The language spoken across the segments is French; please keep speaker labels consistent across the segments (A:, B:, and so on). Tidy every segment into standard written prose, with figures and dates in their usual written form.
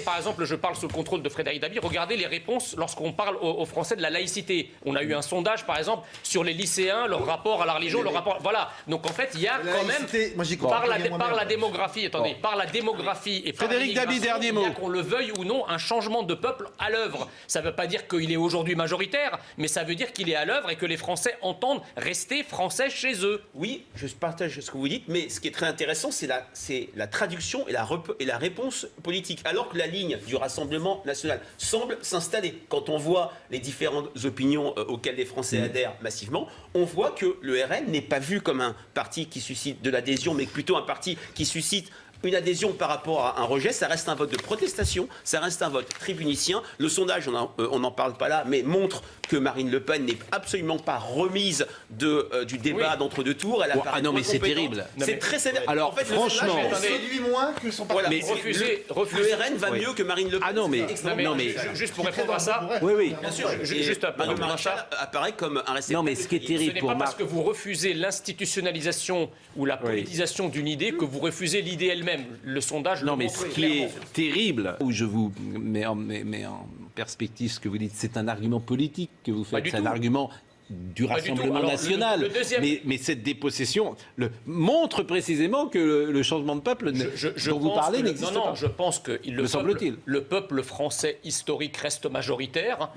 A: par exemple, je parle sous le contrôle de Frédéric Dabi, regardez les réponses lorsqu'on parle aux Français de la laïcité. On a eu un sondage, par exemple, sur les lycéens, leur rapport à la religion, leur rapport... Voilà. Donc, en fait, il y a quand même...
B: Moi,
A: par la démographie, attendez, par la démographie et par
C: Frédéric Dabi, dernier mot.
A: Il y a, qu'on le veuille ou non, un changement de peuple à l'œuvre. Ça ne veut pas dire qu'il est aujourd'hui majoritaire, mais ça veut dire qu'il est à l'œuvre et que les Français entendent rester français chez eux.
D: Oui, je partage ce que vous dites, mais ce qui est très intéressant, c'est la traduction et la réponse politique. Alors que la ligne du Rassemblement national semble s'installer. Quand on voit les différentes opinions auxquelles les Français adhèrent massivement, on voit que le RN n'est pas vu comme un parti qui suscite de l'adhésion, mais plutôt un parti qui suscite une adhésion par rapport à un rejet. Ça reste un vote de protestation, ça reste un vote tribunicien. Le sondage, on n'en parle pas là, mais montre que Marine Le Pen n'est absolument pas remise du débat d'entre-deux tours. Elle
C: ah non, mais c'est terrible.
D: C'est très sévère.
C: Alors,
D: en fait,
C: franchement,
B: elle séduit moins que son parti.
D: voilà, le RN va mieux que Marine Le Pen.
C: Ah non, mais
A: juste pour répondre à ça.
C: Oui.
D: Bien sûr.
A: Juste
D: Madame Maréchal apparaît comme un réceptacle.
C: Non, mais ce qui est terrible pour
A: ce n'est pas parce que vous refusez l'institutionnalisation ou la politisation d'une idée que vous refusez l'idée elle-même. Le sondage.
C: Non, mais ce qui est terrible, où je vous mets en perspective ce que vous dites, c'est un argument politique que vous faites, c'est un argument du Rassemblement national. Mais cette dépossession montre précisément que le changement de peuple dont vous parlez n'existe pas.
A: Non, je pense que le peuple français historique reste majoritaire,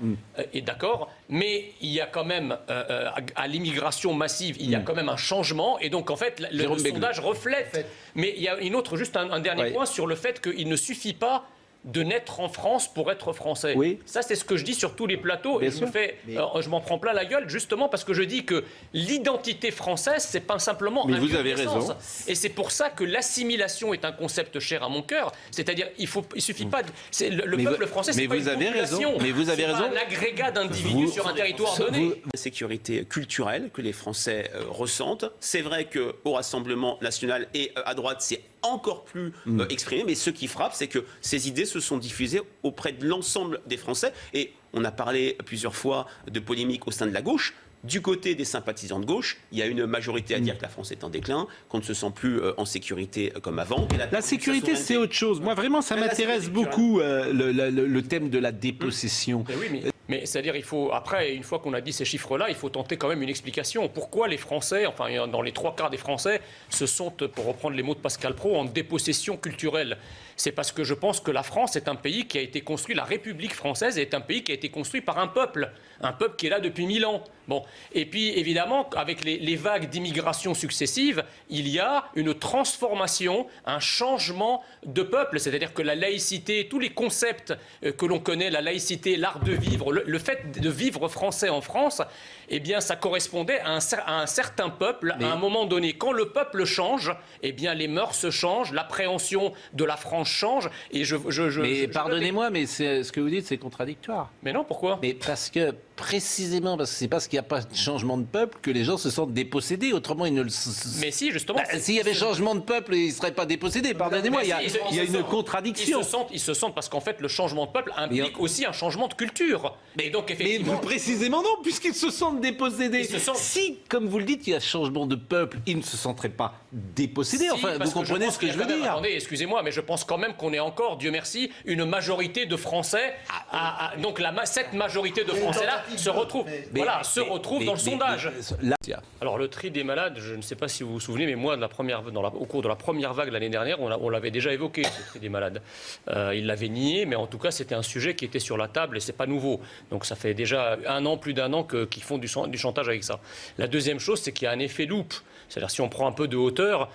A: est d'accord, mais il y a quand même, à l'immigration massive, il y a quand même un changement, et donc en fait, le sondage reflète. Mais il y a juste un dernier point sur le fait qu'il ne suffit pas de naître en France pour être français. Oui. Ça, c'est ce que je dis sur tous les plateaux. Et je m'en prends plein la gueule, justement parce que je dis que l'identité française, c'est pas simplement un lieu de naissance. Et c'est pour ça que l'assimilation est un concept cher à mon cœur. C'est-à-dire, il suffit pas... Le peuple français, c'est pas une population.
C: Mais vous avez raison.
A: C'est pas un agrégat d'individus sur un territoire donné.
D: La sécurité culturelle que les Français ressentent. C'est vrai qu'au Rassemblement national et à droite, c'est encore plus exprimé, mais ce qui frappe, c'est que ces idées se sont diffusées auprès de l'ensemble des Français. Et on a parlé plusieurs fois de polémiques au sein de la gauche. Du côté des sympathisants de gauche, il y a une majorité à dire que la France est en déclin, qu'on ne se sent plus en sécurité comme avant.
C: La sécurité, c'est autre chose. Moi, vraiment, ça m'intéresse beaucoup, le thème de la dépossession.
A: Mais c'est-à-dire, après, une fois qu'on a dit ces chiffres-là, il faut tenter quand même une explication. Pourquoi les Français, enfin, dans les 3/4 des Français, se sont, pour reprendre les mots de Pascal Praud, en dépossession culturelle? C'est parce que je pense que la France est un pays qui a été construit, la République française est un pays qui a été construit par un peuple qui est là depuis 1000 ans. Bon. Et puis, évidemment, avec les vagues d'immigration successives, il y a une transformation, un changement de peuple. C'est-à-dire que la laïcité, tous les concepts que l'on connaît, la laïcité, l'art de vivre, le fait de vivre français en France, eh bien, ça correspondait à un certain peuple, à un moment donné. Quand le peuple change, eh bien, les mœurs changent, l'appréhension de la France change. Et
C: mais pardonnez-moi, mais ce que vous dites, c'est contradictoire.
A: Mais non, pourquoi?
C: Mais précisément parce que c'est parce qu'il n'y a pas de changement de peuple que les gens se sentent dépossédés. Autrement, ils ne le...
A: Mais si, justement...
C: s'il y avait changement de peuple, ils ne seraient pas dépossédés. Pardonnez-moi, il y a une contradiction.
A: Ils se sentent parce qu'en fait, le changement de peuple implique aussi un changement de culture. Et donc, effectivement...
C: Mais précisément non, puisqu'ils se sentent dépossédés. Si, comme vous le dites, il y a changement de peuple, ils ne se senteraient pas dépossédés.
A: Si,
C: enfin, vous comprenez ce que je veux dire.
A: Attendez, excusez-moi, mais je pense quand même qu'on est encore, Dieu merci, une majorité de Français. Donc cette majorité de Français-là se retrouve dans le sondage. Alors le tri des malades, je ne sais pas si vous vous souvenez, mais moi, au cours de la première vague l'année dernière, on l'avait déjà évoqué, ce tri des malades. Il l'avait nié, mais en tout cas, c'était un sujet qui était sur la table et c'est pas nouveau. Donc ça fait déjà plus d'un an qu'ils font du chantage avec ça. La deuxième chose, c'est qu'il y a un effet loupe. C'est-à-dire, si on prend un peu de hauteur,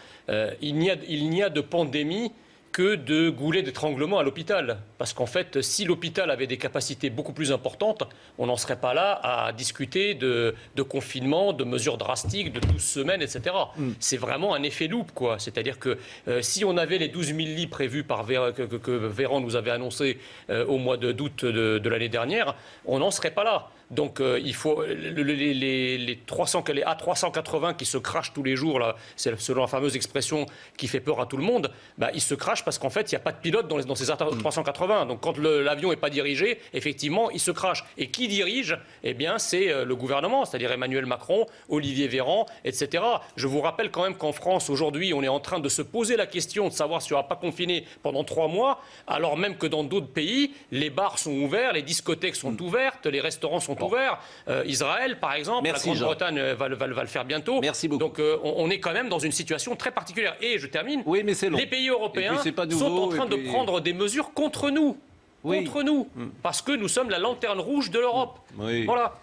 A: il n'y a de pandémie que de goulets d'étranglement à l'hôpital. Parce qu'en fait, si l'hôpital avait des capacités beaucoup plus importantes, on n'en serait pas là à discuter de confinement, de mesures drastiques, de 12 semaines, etc. C'est vraiment un effet loupe, quoi. C'est-à-dire que si on avait les 12 000 lits prévus que Véran nous avait annoncé au mois d'août de l'année dernière, on n'en serait pas là. Donc il faut les 380 qui se crachent tous les jours, là, c'est selon la fameuse expression qui fait peur à tout le monde, ils se crachent parce qu'en fait, il n'y a pas de pilote dans ces A380. Donc quand l'avion n'est pas dirigé, effectivement, il se crache. Et qui dirige? Eh bien, c'est le gouvernement, c'est-à-dire Emmanuel Macron, Olivier Véran, etc. Je vous rappelle quand même qu'en France, aujourd'hui, on est en train de se poser la question de savoir si on ne va pas confiner pendant 3 mois, alors même que dans d'autres pays, les bars sont ouverts, les discothèques sont ouvertes, les restaurants sont ouverts. Israël, par exemple,
C: Merci,
A: la Grande-Bretagne va le faire bientôt.
C: Merci beaucoup.
A: Donc on est quand même dans une situation très particulière. Et je termine.
C: Oui, mais c'est long.
A: Les pays européens
C: nouveau,
A: sont en train de prendre des mesures contre nous. Contre nous. Parce que nous sommes la lanterne rouge de l'Europe.
C: Oui.
A: Voilà.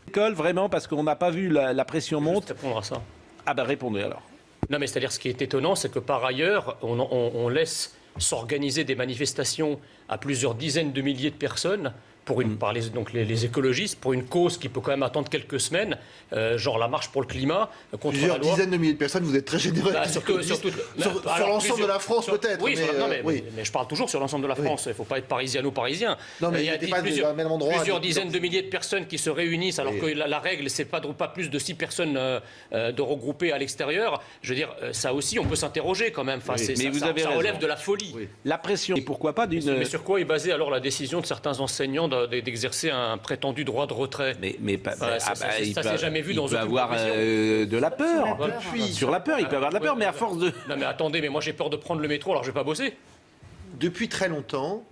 C: L'école, vraiment, parce qu'on n'a pas vu la pression monte.
A: Juste répondre à ça.
C: Ah ben répondez alors.
A: Non, mais c'est-à-dire, ce qui est étonnant, c'est que par ailleurs, on laisse s'organiser des manifestations à plusieurs dizaines de milliers de personnes par les écologistes, pour une cause qui peut quand même attendre quelques semaines, genre la marche pour le climat, contre
B: plusieurs
A: la loi.
B: Dizaines de milliers de personnes, vous êtes très généreux. Sur l'ensemble de la France, peut-être.
A: Oui, mais je parle toujours sur l'ensemble de la France. Il ne faut pas être parisiano-parisien.
B: Non, mais
A: il y a plusieurs dizaines de milliers de personnes qui se réunissent, alors que la règle, c'est pas plus de 6 personnes de regrouper à l'extérieur. Je veux dire, ça aussi, on peut s'interroger quand même. Enfin, ça relève de la folie.
C: Oui. La pression, et pourquoi pas d'une...
A: Mais sur quoi est basée alors la décision de certains enseignants d'exercer un prétendu droit de retrait? Ça s'est jamais vu dans aucune
C: profession. Il peut avoir de la peur. Sur la peur, il peut avoir de la peur, mais à force de...
A: Non mais attendez, mais moi j'ai peur de prendre le métro, alors je vais pas bosser.
B: Depuis très longtemps,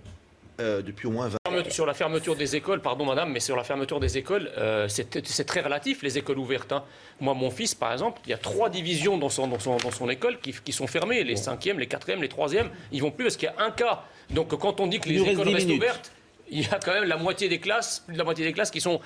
B: depuis au moins 20 ans.
A: Sur la fermeture des écoles, pardon madame, mais sur la fermeture des écoles, c'est très relatif, les écoles ouvertes. Hein. Moi, mon fils, par exemple, il y a 3 divisions dans son école qui sont fermées. Les 5e, les 4e, les 3e, ils vont plus parce qu'il y a un cas. Donc quand on dit que les écoles restent ouvertes, il y a quand même la moitié des classes, plus de la moitié des classes qui sont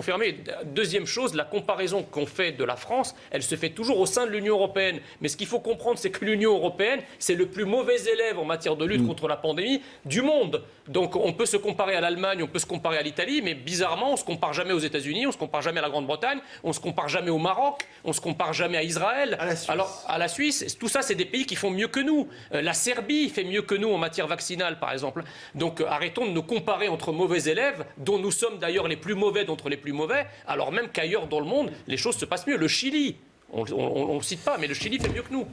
A: fermées. Deuxième chose, la comparaison qu'on fait de la France, elle se fait toujours au sein de l'Union européenne. Mais ce qu'il faut comprendre, c'est que l'Union européenne, c'est le plus mauvais élève en matière de lutte contre la pandémie du monde. Donc on peut se comparer à l'Allemagne, on peut se comparer à l'Italie, mais bizarrement, on ne se compare jamais aux États-Unis, on ne se compare jamais à la Grande-Bretagne, on ne se compare jamais au Maroc, on ne se compare jamais à Israël. Alors, à la Suisse, tout ça, c'est des pays qui font mieux que nous. La Serbie fait mieux que nous en matière vaccinale, par exemple. Donc arrêtons de nous comparer entre mauvais élèves, dont nous sommes d'ailleurs les plus mauvais d'entre les plus mauvais, alors même qu'ailleurs dans le monde, les choses se passent mieux. Le Chili, on ne cite pas, mais le Chili fait mieux que nous.